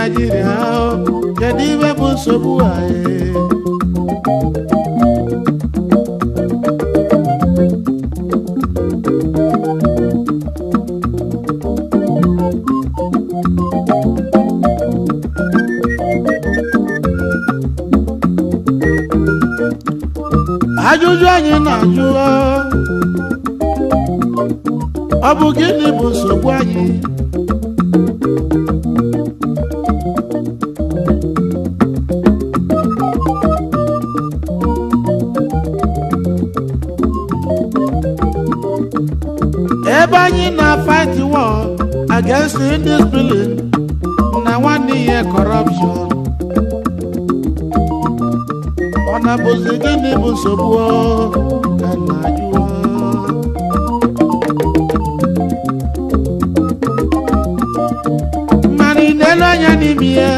Nigeria kedu ibe bụ nsogbu anyị ajụjụ anyị na-ajụ ọ bụ gịnị bụ nsogbu anyị ebe anyị na-fight war against indiscipline na nwanne ihe corruption ọ na-abụzi gịnị bụ nsogbu ka na-ajụ mmanụ n'elu anya n'ime ya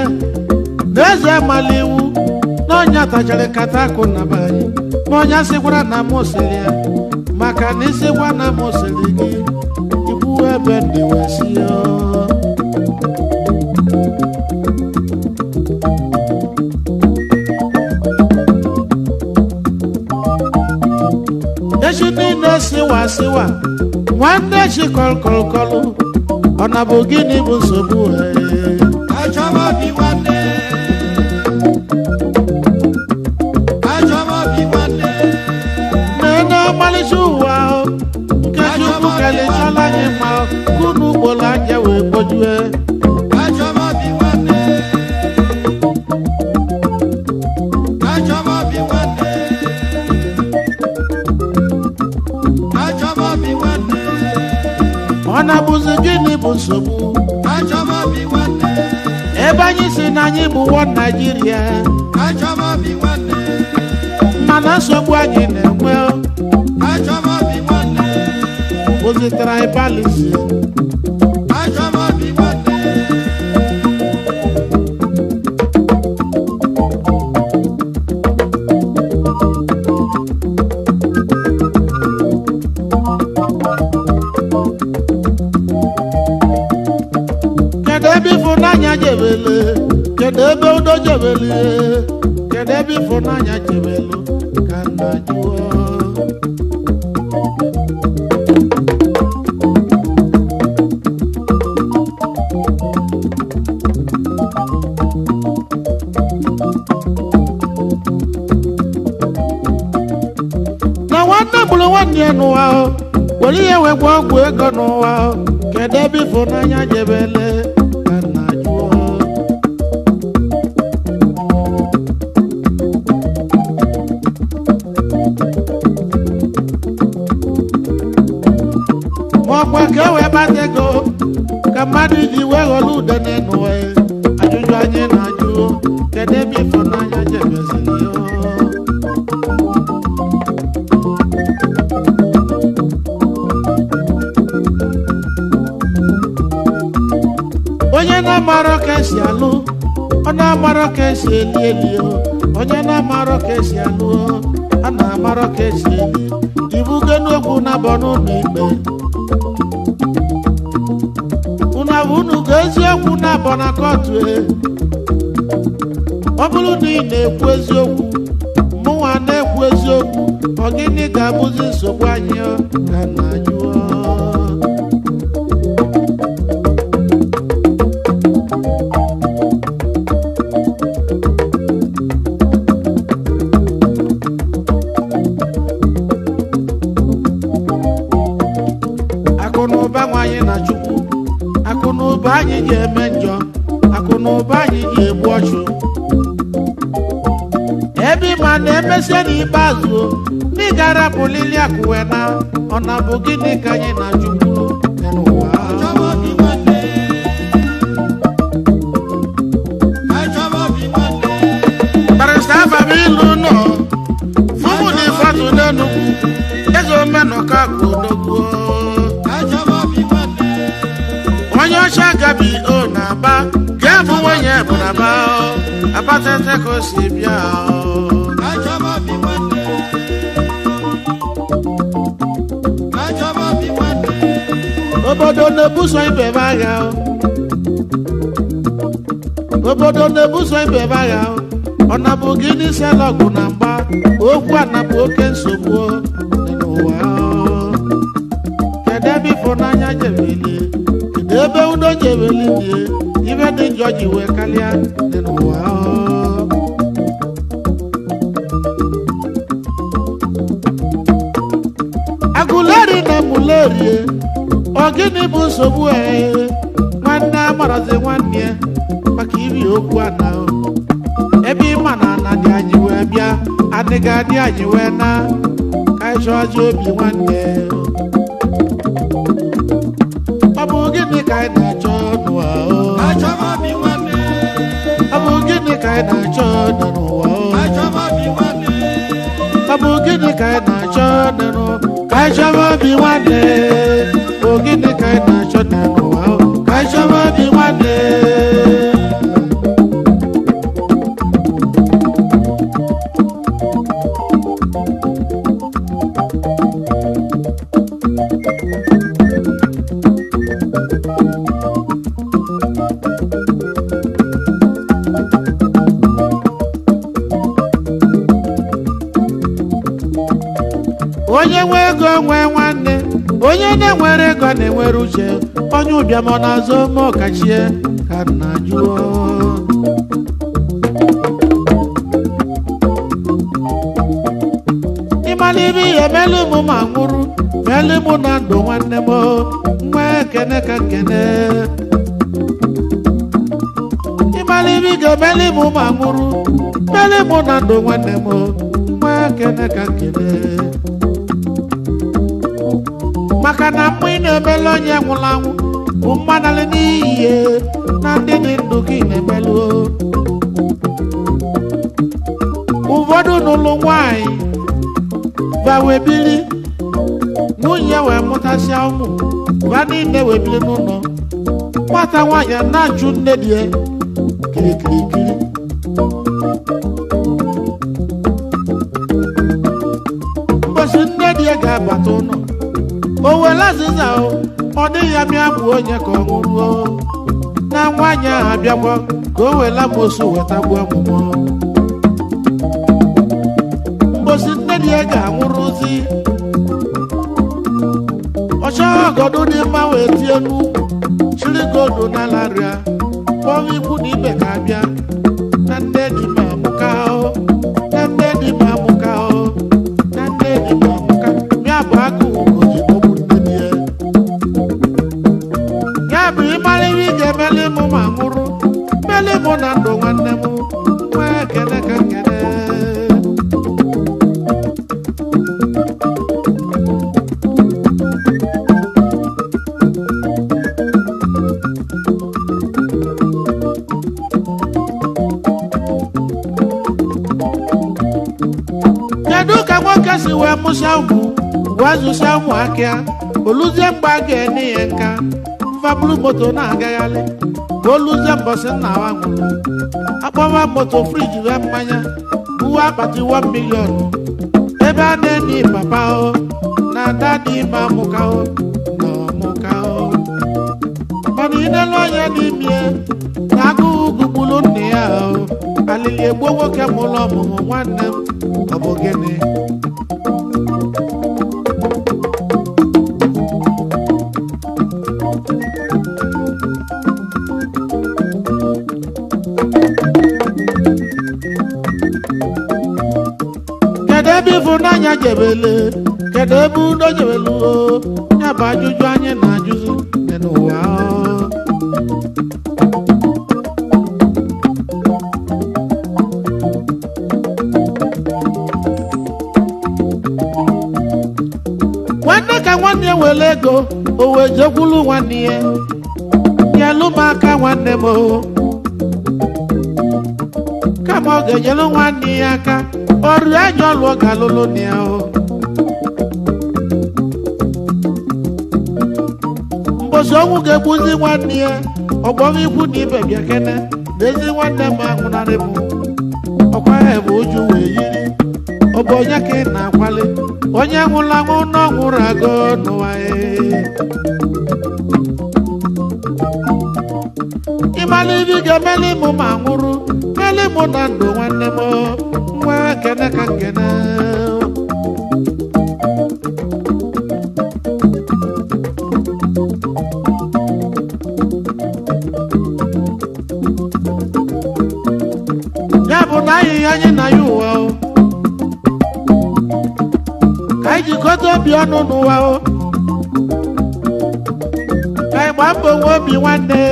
n'eze amala iwu na ọnya tachara kata akụ na be anyị ma ọnya sịkwara na m sịrị ya maka na isikwa na m sịrị gị ikwu ebe ndị wesi echi niile siwa nwanne chi kọlkọlkọlụ ọ na bụ gịnị bụ nsogbu achọba bi nwanne na ọmalịcha ụwa nke Chukwu kelechala anyị ma kunu ugboro anya wee kpojue achọba bi nwanne achọba bi nwanne achọba bi nwanne ọ na-abụzi gịnị bụ nsogbu achọba bi nwanne ebe anyị si na anyị bụ one Nigeria achọba bi nwanne mana nsogbu anyị na-enwe achọba bi nwanne bụzi tribalism achọba bi nwanne kedu ebe ịfụnanya jebele kedu ebe udo jebele kedu ebe ịfụnanya jebelu ka nna jụọ na nwanne gburu nwanne ya n'ụwa were ihe wegwa ọgwụ ego n'ụwa kedu ebe ịfụnanya jebele ka nna jụọ ma ọkwa ka e wee bata ego ka mmadụ ji wee ghọrọ ude n'ụwa ajụjụ anyị na-ajụ kedu ebe ịfụnanya jebeziri ya onye na-amarọ ka esi alụ ọ na-amarọ ka esi eli onye na-amarọ ka esi alụ a na-amarọ ka esi eli ibugo n'okwu na-abọ n'ụlọ ikpe unu ga eziokwu na-abọ na kọtụ ọ bụrụ na ị na-ekwu eziokwu mụnwa na-ekwu eziokwu ọ gịnị ga-abụzi nsogbu anyị ka na jụọ akụnụba nwanyị na Chukwu akụnụba anyị ji eme njọ akụnụba anyị ji egbu ọchụ ebe ịma na-emesịa n'ikpeazụ ndị ga-arapụlili akụwe na ọ na bụ gịnị ka anyị na Chukwu n'ụwa achọba bi nwanne achọba bi nwanne barịsta ababi ilu nọ fụmụ na ịfọdụ n'Enugu eze omenụka ka odogwu achọba bi nwanne onye ọcha gabi o na-aba ga-abụ nwunye bụ na aba abatete ka o si bịa achọba bi nwanne achọba bi nwanne obodo na-ebuso ibe m agha obodo na-ebuso ibe ebe agha ọ na-bụ gịnị selọgụ na mgba okwu a na-bụ oke nsogbu n'ụwa kedu ebe ịfụnanya jebeli kedu ebe udo jebeli die ibe dị njọ ji wee karịa n'ụwa agụleri na emulerie ọ gịnị bụ nsogbu nwanne amarazi nwanne ya maka iri okwu ana ebe ịma na ana dị anyị wee bịa adịghị adị anyị wee na ka anyị chọọzi obi nwanne ọ bụ gịnị ka anyị na-achọ n'ụwa Achọba obi nwanne. ọ bụ gịnị ka anyị na-achọ n'ụwa Achọba obi nwanne. ọ bụ gịnị ka anyị na-achọ n'ụwa ka anyị chọba obi nwanne ọ gịnị ka anyị na-achọ n'ụwa ka anyị chọba obi nwanne onye nwe ego nwe nwanne onye na-enwere ego na-enwere uche onye ụbịam ọ na-azụ ma ọkachie ka nna jụọ ịmala ibe ihe melu m ma nwụrụ melu m na ndụ nwanne m nwa ekene ka nkene ịmala ibe ị ga-emeli m ma nwụrụ melu m na ndụ nwanne m nwa ekene ka nkene maka na mgbe ị na-emelu onye nwụrụ anwụ bụ mmanalị n'ihe na ndị dị ndụ gị na-emelu ụfọdụ n'ụlọ nwanyị bawe biri nwunye wee mụtasịa ụmụ ba niile wee biri n'ụlọ nwata nwaanyị na-achụ nne dị ya kirikirikiri mbosi nne dị ya ga-abata ụlọ o were azịza ọ dịghị ya mịa bụ onye ka ọ nwụruo na nwaanyị ahụ abịakwa ka o were amosu weta gbuo ọmụmụ mbosi nne dị ya ga-anwụrụzi ọchọghị ọgọdụ dị mma wee tie n'ukwu chiri godu n'ala rịa kpọọ ikwu na ibe ka abịa na nne dị ma amụka na nne dị ma amụka na nne dị ma amụka mịa bụ agụ ugoji ọbụ nne dị ya bụ ịmara ihe ị ga-emeli mụ ma nwụrụ meli mụ na ndụ nwanne m nwee ekele ka nkele kedu ka nwoke si wee mụsịa ụmụ wee zụsịa ụmụaka oluzie mgbe a ga-enye ya nka mfabulu moto na-agagharị ka oluzie mbọsị nna wa nwụrụ akpọwa moto friji wee mmanya uwe akpati 1 million ebe a na-enye papa na ada dị ime amụka na ọmụka mana inelu onye n'ime na agụụ gugburu nne ya alili egbuo nwoke mụrụ ọmụmụ nwanne m ọ bụ gịnị kedu ebe ịfụnanya jebele kedu ebe udo jebelu ya bụ ajụjụ anyị na-ajụzi n'ụwa nwanne ka nwanne ya were ego o wee jekwulu nwanne ya nyelu m aka nwanne m kama ọ ga-enyelu nwanne ya aka ọrụ anya ọlụ ọ ga-alụlụ na ya mbosi ọnwụ ga-egbuzi nwanne ya ọgbọghọ ikwu na ibe bịa kene n'ezi nwanne m ahụnarị m ọkwa ya bụ uju wee yiri ọ bụ onye ka ị na-akwali onye nwụrụ anwụ na ọ nwụrụ agụ n'ụwa ịmala ibi ga-emeli mụ ma nwụrụ meli mụ na ndụ nwanne m nwa kene ka nkene ya bụ na ahịhịa anyị na ya ụwa ka anyị jikọta obi ọnụ n'ụwa ka anyị gbaa mbọ nwe obi nwanne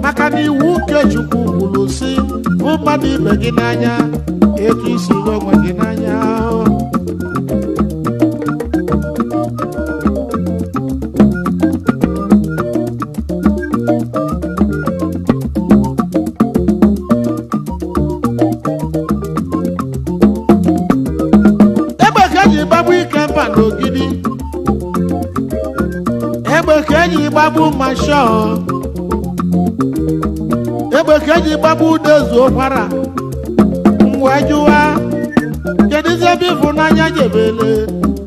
maka na iwu nke Chukwu kwuru sị hụ mmadụ ibe gị n'anya etu isi hụ onwe gị n'anya egbe ka eji gbagbu ike mba n'ogidi egbe ka eji gbagbu mashọ egbe ka eji gbagbu udezu ụkwara mgbe jụwa kedu ebe ịfụnanya jebele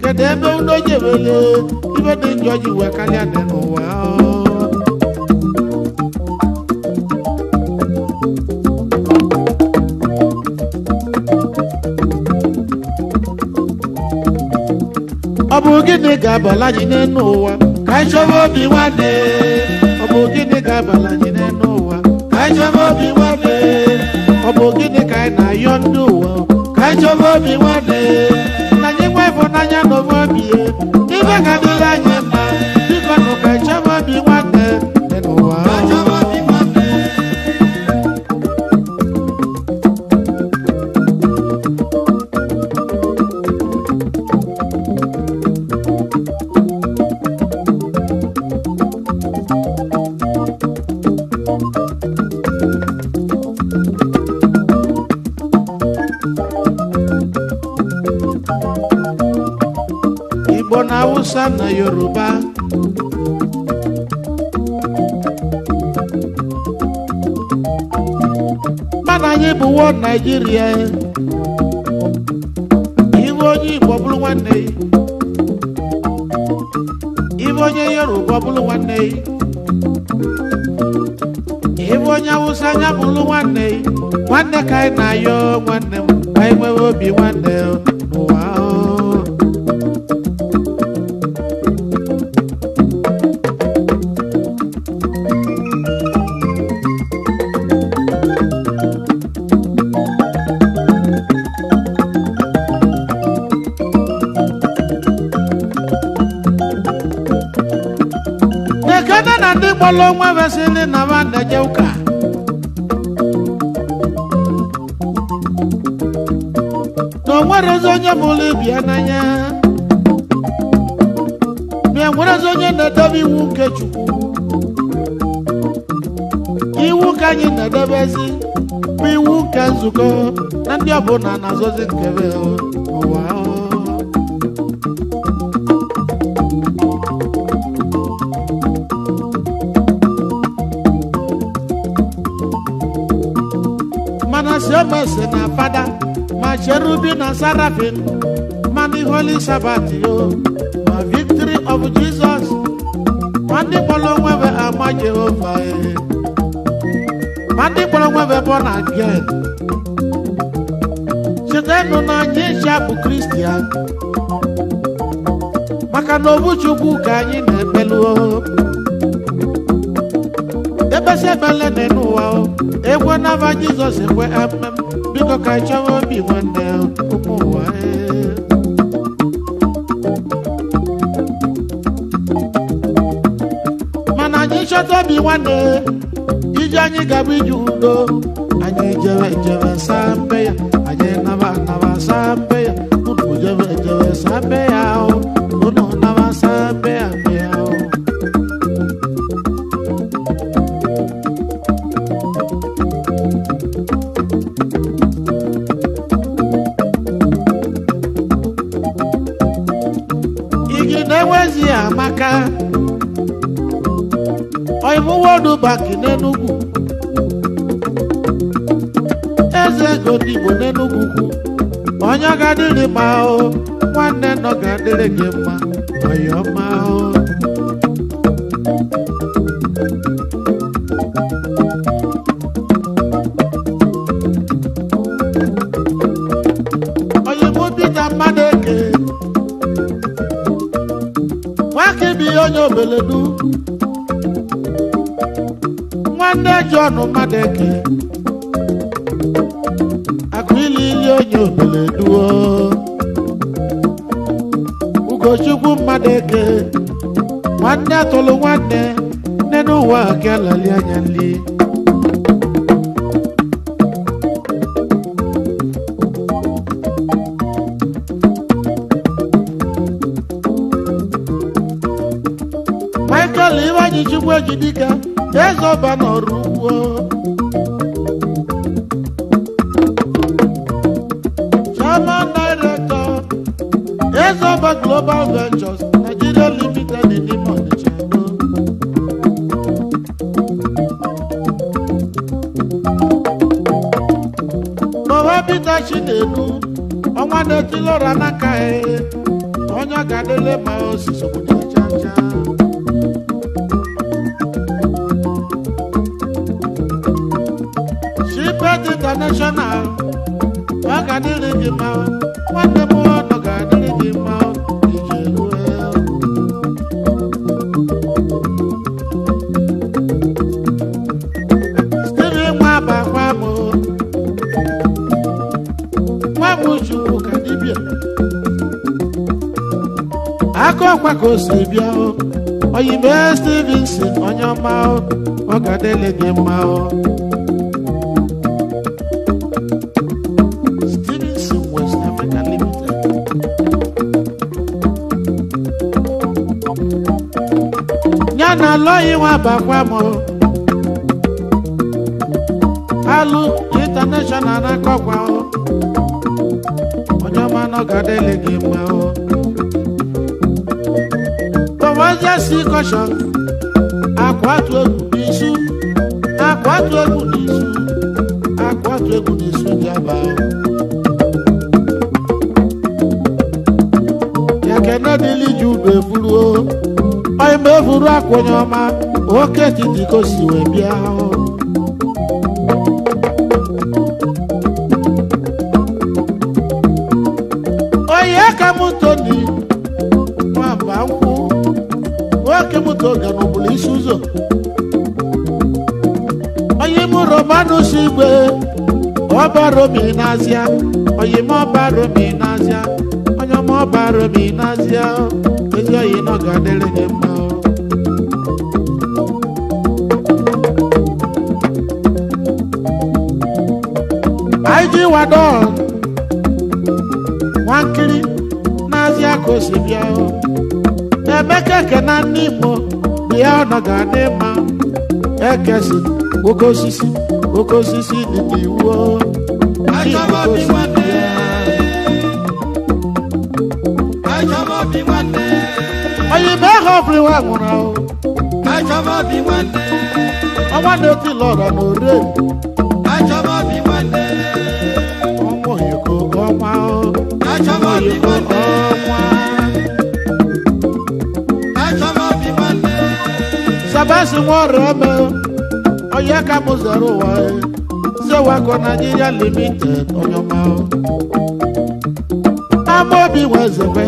kedu ebe udo jebele ibe dị njọ ji wee karịa dị n'ụwa ọ bụ gịnị ga-abala anyị n'elu ụwa ka anyị chọba obi nwanne ọ bụ gịnị ga-abala anyị n'elu ụwa ka anyị chọba obi nwanne ọ bụ gịnị ka anyị na-ayọ ndị ụwa ka anyị chọba obi nwanne na anyị nwe ịfụnanya n'obe obi ibe ga-adịla anyị mma biko nụ ka anyị chọba obi nwanne dị n'ụwa Igbo na Hausa na Yoruba mana anyị bụ wo Nigeria iwe onye Igbo bụrụ nwanne iwe onye Yoruba bụrụ nwanne iwe onye Hausa anya bụrụ nwanne nwanne ka anyị na-ayọ nwanne m ka anyị nwee obi nwanne n'ụwa nekene na ndị gbara onwe vesịrị na ba na-eje ụka na o nwere ezi onye bụrụ ibia n'anya ma e nwere ezi onye na-edebe iwu nke Chukwu iwu ka anyị na-edebezi bụ iwu nke nzukọ na ndị ọbụla na-azọzi nkebe ụwa mana siomese na fada ma cherubi na sarafin ma the holy Sabbath ma victory of Jesus ma ndị kpọrọ onwebe ama Jehova ma ndị kpọrọ onwebe born again chetanụ na anyị eji bụ Kristian maka na obu Chukwu ka anyị na-ekpelu ebesi ebele dị n'ụwa egwe n'aba Jizọs ekwe amem biko ka anyị chọwa obi nwanne ụmụ ụwa mana anyị chọta obi nwanne ije anyị gaba ije udo anyị jebe saa mbe ya anyị naba saa mbe ya unu jebe saa mbe ya unu naba saa mbe ya mbe ya igi na-enwezi amaka oimuwodu baki n'Enugu eze ego ndị Igbo n'Enugu onye ga-adịrị mma nwanne nọ ga-adịrị gị mma ọyọma Peter Madeke nwake bi onye obeledu nwanne John Madeke akụilili onye obeledu Ugochukwu Madeke nwanne atụlụ nwanne nne n'ụwa kelali anya nli Michael Iwanyi Chukwu Ejidika eze ọba n'ọrụ ugbo Chairman Director eze ọba Global Ventures Nigeria Limited in Imo Onitsha Peter Chinedu ọnwa na-etilọra n'aka onye ọ ga-adịle ma osisi obodo chacha Shipet International ọ ga-adịrị gị ma nwanne m ọ ga-adịrị gị ma ije rue Steven Nwabakwa m Chukwu ka dibịa aka ọkwa ka o si bịa oyibe Stevenson onye ọma ọ ga-adịle gị mma Stevenson West Africa Limited ya na alọghị Nwabakwa m Alụ International aka ọkwa no gadele gị mma Tomaja si caution akwatu egwu n'isu jaba Yakene dili jube furu oyi me furu akwonye ọma oke titi ko si we bịa Kamutoni mwamba nkwụ nwoke moto ga n'obulu isi ụzọ onye mụ Romanus Igwe ọba Romi n'Azịa onye m ọba Romi n'Azịa onye m ọba Romi n'Azịa ezi oyi nọ ga-adịrị gị mma Aiji Wadon Nwankiri n'Azịa ka o si bịa Emeka Kena n'Imo bịa ọ ga-adị mma ekesi oke osisi dị n'iwu onye ime ha ọbụrụ nwa nwụrụ ọnwa na-eti lọrọ n'ore Sabasi nwere eme onye ka mụ zara ụwa Sewako Nigeria Limited onye ọma Amobi Nwezebe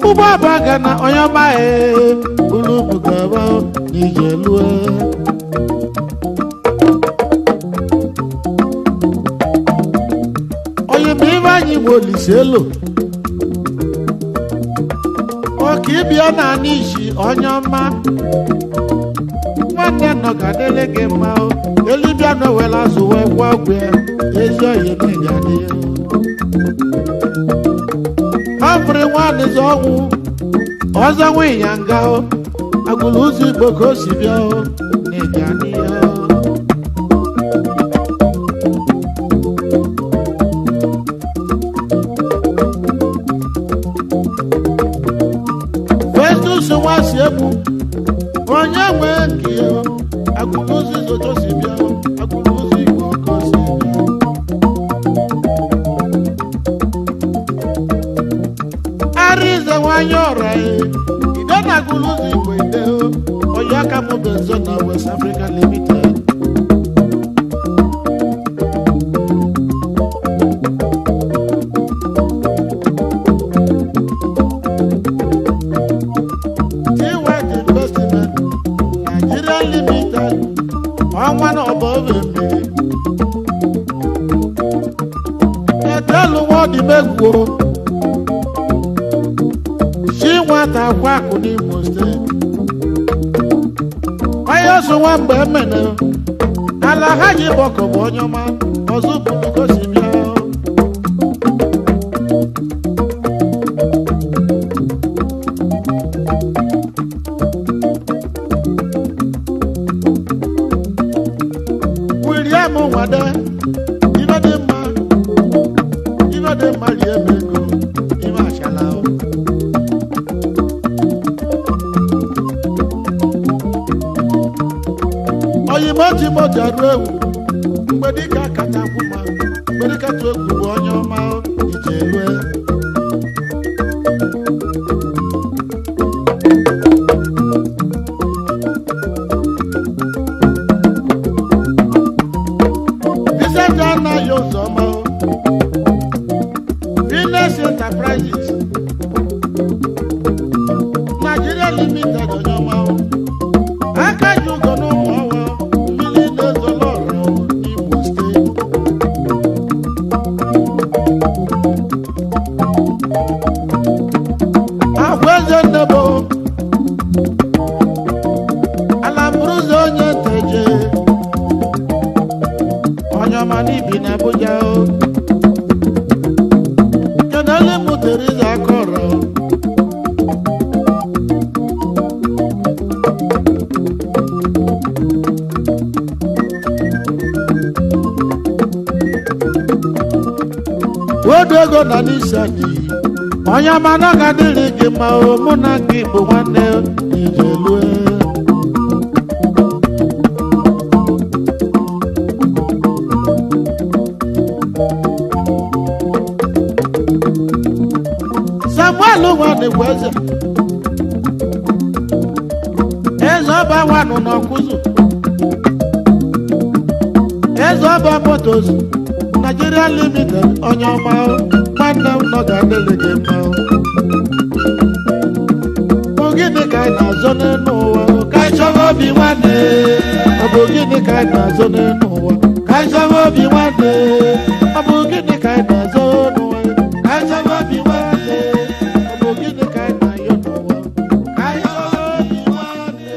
ụgbọ abaga na onye ọma ulu mugaba n'ije lue onye ma ibe anyị bụ Oliselo oke ịbịa na n'isi onye ọma nwanne nọ ga-adịrị gị mma elibịa n'owela azụ wee gwa ọgwụ ya ezi oyi n'ịgadị ọ bụrụ nwanne ọnwụ ọzọ nwe ya nga agụlụ ụzọ Igbo ka o si bịa n'ịgadị ya Festus Nwasi Egbu onye nwe nke ya agụlụ ụzọ Izoto si bịa agụlụ ụzọ Igbo ka o si bịa Arize nwanyị ọra ide na agụlụ ụzọ Igbo ide onye aka mụ benzo na West Africa Limited Ogwo si nwata akwa akụ n'Imo steeti onye ọsụ nwa mgbe emene ala ha ji bọkọ bụ onye ọma ọzọ bụlugo si bịa William Nwade ibe dị mma rie m ego ime achala oyimo Timoti arụ ewu mgbe dịka kacha kwụma mgbe dịka tụ egwu bụ onye ọma ije rue Vincent anaghị ụzọ ọma Venus Enterprises Nigeria Limited onye ọma aka ji ụzọ n'ụmụ ọwa mmiri na-ezolo ọrụ n'Imo steeti agwa eze nnebo ala mbụrụ ụzọ onye teje onye ọma n'ibi na Abuja kenele mụtere ịza aka ọrụ odo ego na n'isi anyị onye ọma na ọ ga-adịrị gị mma mụ na gị bụ nwanne ije lue Samuel nwanne bụ eze ọba nwanụ n'ọkụzụ eze ọba motos Nigeria Limited onye ọma nwanne m nọ ga-adịrị gị mma ọ gịnị ka anyị na-azọ n'elu ụwa ka anyị chọrọ obi nwanne ọ bụ gịnị ka anyị na-azọ n'elu ụwa ka anyị chọrọ obi nwanne ọ bụ gịnị ka anyị na-azọ n'ụwa ka anyị chọrọ obi nwanne ọ bụ gịnị ka anyị na-ayọ n'ụwa ka anyị chọrọ obi nwanne.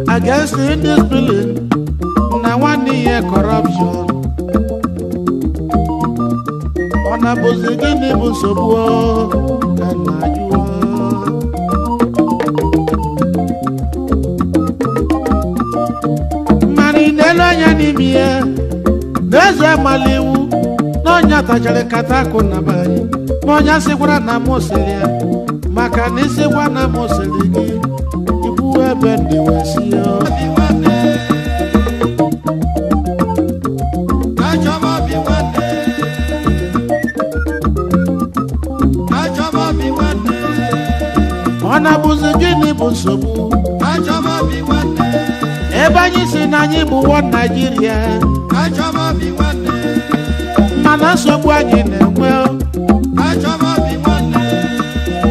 Against indiscipline na one year corruption ona bozi gịnị bụ nsogbu ka na ajụọ mana ị na-ele anya n'ime ya n'eze amala iwu na ọnya tachara nkata akụ na be anyị ma ọnya sịkwara na m osiri ya maka na isikwa na m osiri gị ebe ndị wesi ọ na-abụzi gịnị bụ nsogbu ebe anyị si na anyị bụ one Nigeria mana nsogbu anyị na-enwe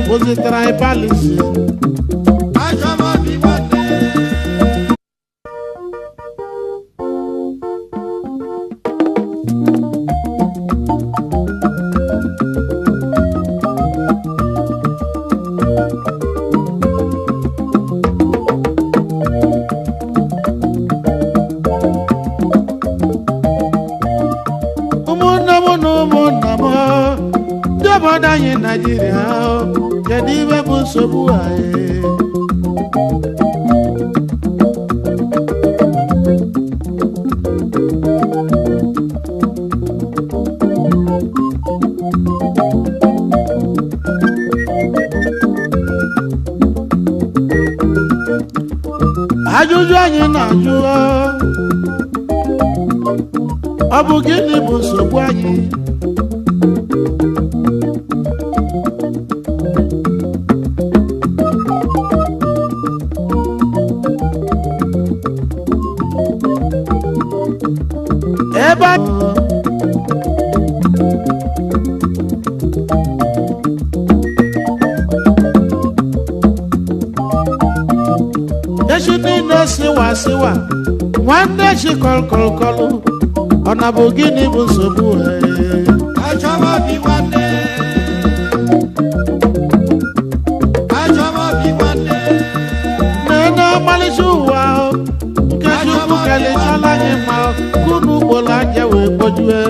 bụzi tribalism obodo anyị Naịjirịa kedu ibe bụ nsogbu anyị ajụjụ anyị na-ajụ bụ gịnị bụ nsogbu anyị ebe echi niile siwa nwanne chi kọlkọlkọlụ ọ na bụ gịnị bụ nsogbu achọba bi nwanne na ọmalịcha ụwa ahụ nke Chukwu kelechala anyị ma unu ugboro anya wee kpojue